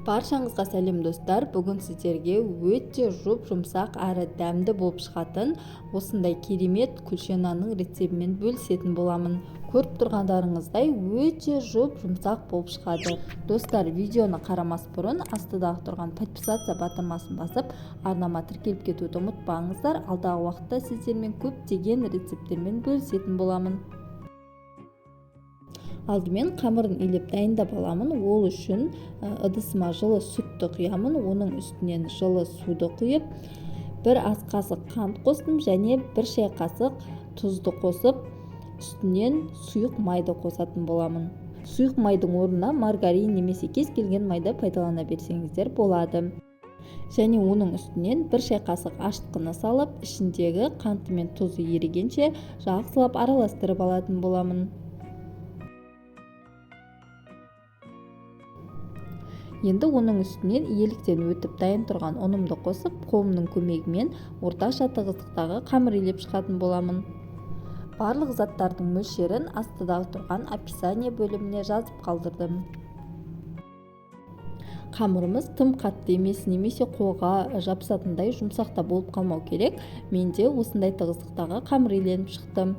Баршаңызға сәлем достар. Бүгін сіздерге өте жұмсақ әрі дәмді болып шығатын осындай керемет күлше нанның рецебімен бөлісетін боламын. Көріп тұрғандарыңыздай өте жұмсақ болып шығады. Достар, видеоны қарамас бұрын астыдағы тұрған подписаться батырмасын басып, арнама тіркеліп кетуді ұмытпаңыздар. Алдағы уақытта сіздермен көптеген рецептермен бөлісетін боламын. Алдымен қамырын илеп дайындап аламын. Ол үшін ыдысыма жылы сүтті құямын. Оның үстінен жылы суды құйып, бір ас қасық қант қостым және бір шай қасық тұзды қосып, үстінен сұйық майды қосатын боламын. Сұйық майдың орнына маргарин немесе кез келген майды пайдалана берсеңіздер болады. Және оның үстінен бір шай қасық ашытқыны салып, ішіндегі қанты мен тұзы ерігенше жақсылап араластырып алатын боламын. Енді оның үстінен иеліктен өтіп дайын тұрған ұнымды қосып, қолымның көмегімен орташа тығыздықтағы қамыр илеп шығатын боламын. Барлық заттардың мөлшерін астыдағы тұрған описание бөліміне жазып қалдырдым. Қамырымыз тым қатты емес, немесе қолға жабысатындай жұмсақта болып қалмау керек. Менде осындай тығыздықтағы қамыр иленіп шықты.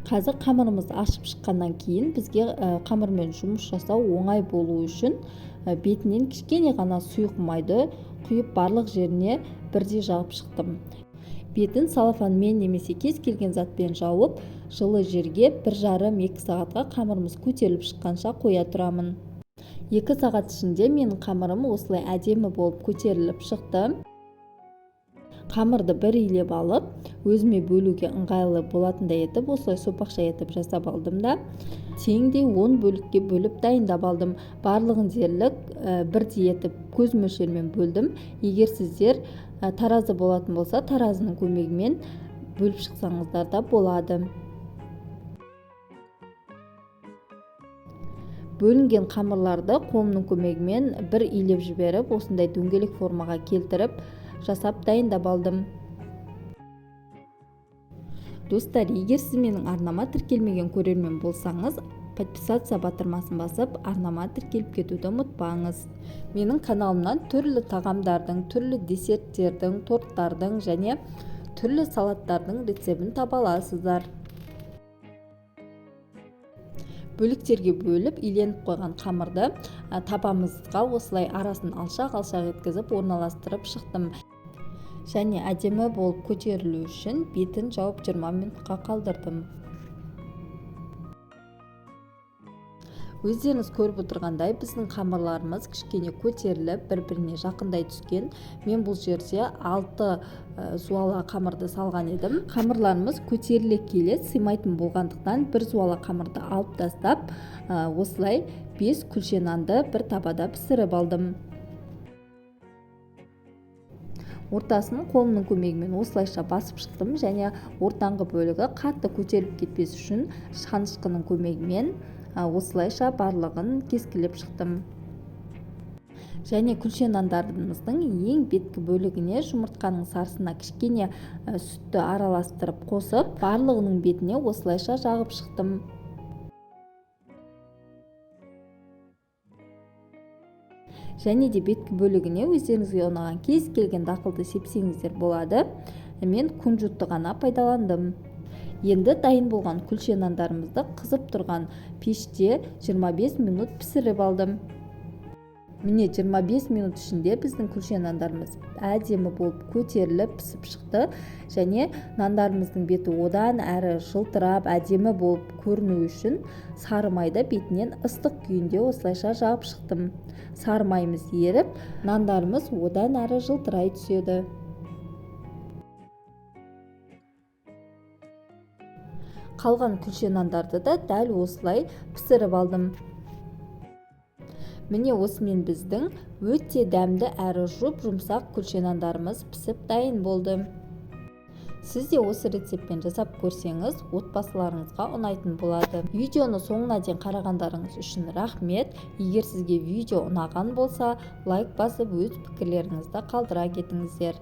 Қазір қамырымыз ашып шыққаннан кейін бізге қамырмен жұмыс жасау оңай болу үшін бетінен кішкене ғана сұйық майды құйып барлық жеріне бірдей жағып шықтым. Бетін салафанмен немесе кез келген затпен жауып, жылы жерге 1,5-2 сағатқа қамырымыз көтеріліп шыққанша қоя тұрамын. 2 сағат ішінде менің қамырым осылай әдемі болып көтеріліп шықты. Қамырды бір илеп алып, өзіме бөлуге ыңғайлы болатындай етіп, осылай сопақша етіп жасап алдым да, теңдей 10 бөлікке бөліп дайындап алдым. Барлығын дерлік бірдей етіп көз мөлшермен бөлдім. Егер сіздер таразы болатын болса, таразының көмегімен бөліп шықсаңыздар да болады. Бөлінген қамырларды қолымның көмегімен бір илеп жіберіп, осындай дөңгелек формаға келтіріп, жасап дайындап алдым. Достар, егер сіз менің арнама тіркелмеген көрермен болсаңыз, подписаться батырмасын басып, арнама тіркеліп кетуді ұмытпаңыз. Менің каналымнан түрлі тағамдардың, түрлі десерттердің, торттардың және түрлі салаттардың рецебін таба аласыздар. Бөліктерге бөліп, иленіп қойған қамырды табамызға осылай арасын алшақ-алшақ еткізіп орналастырып шықтым. Және әдемі болып көтерілу үшін бетін жауып 20 минутқа қалдырдым. Өздеріңіз көріп отырғандай, біздің қамырларымыз кішкене көтеріліп, бір-біріне жақындай түскен. Мен бұл жерде 6 зуала қамырды салған едім. Қамырларымыз көтеріле келе сыймайтын болғандықтан бір зуала қамырды алып тастап, осылай 5 күлше нанды бір табада пісіріп алдым. Ортасын қолымның көмегімен осылайша басып шықтым және ортаңғы бөлігі қатты көтеріліп кетпес үшін шанышқының көмегімен осылайша барлығын кескілеп шықтым. Және күлше нандарымыздың ең беткі бөлігіне жұмыртқаның сарысына кішкене сүтті араластырып қосып, барлығының бетіне осылайша жағып шықтым. Және де беткі бөлігіне өздеріңізге ұнаған кез келген дақылды сепсеңіздер болады. Мен күнжутты ғана пайдаландым. Енді дайын болған күлше нандарымызды қызып тұрған пеште 25 минут пісіріп алдым. Міне 25 минут ішінде біздің күлше нандарымыз әдемі болып көтеріліп пісіп шықты. Және нандарымыздың беті одан әрі жылтырап әдемі болып көріну үшін сары майды бетінен ыстық күйінде осылайша жағып шықтым. Сары майымыз еріп, нандарымыз одан әрі жылтырай түседі. Қалған күлше нандарды да дәл осылай пісіріп алдым. Міне осымен біздің өте дәмді әрі жұмсақ күлше нандарымыз пісіп дайын болды. Сіз де осы рецептпен жасап көрсеңіз, отбасыларыңызға ұнайтын болады. Видеоны соңына дейін қарағандарыңыз үшін рахмет. Егер сізге видео ұнаған болса, лайк басып өз пікірлеріңізді қалдыра кетіңіздер.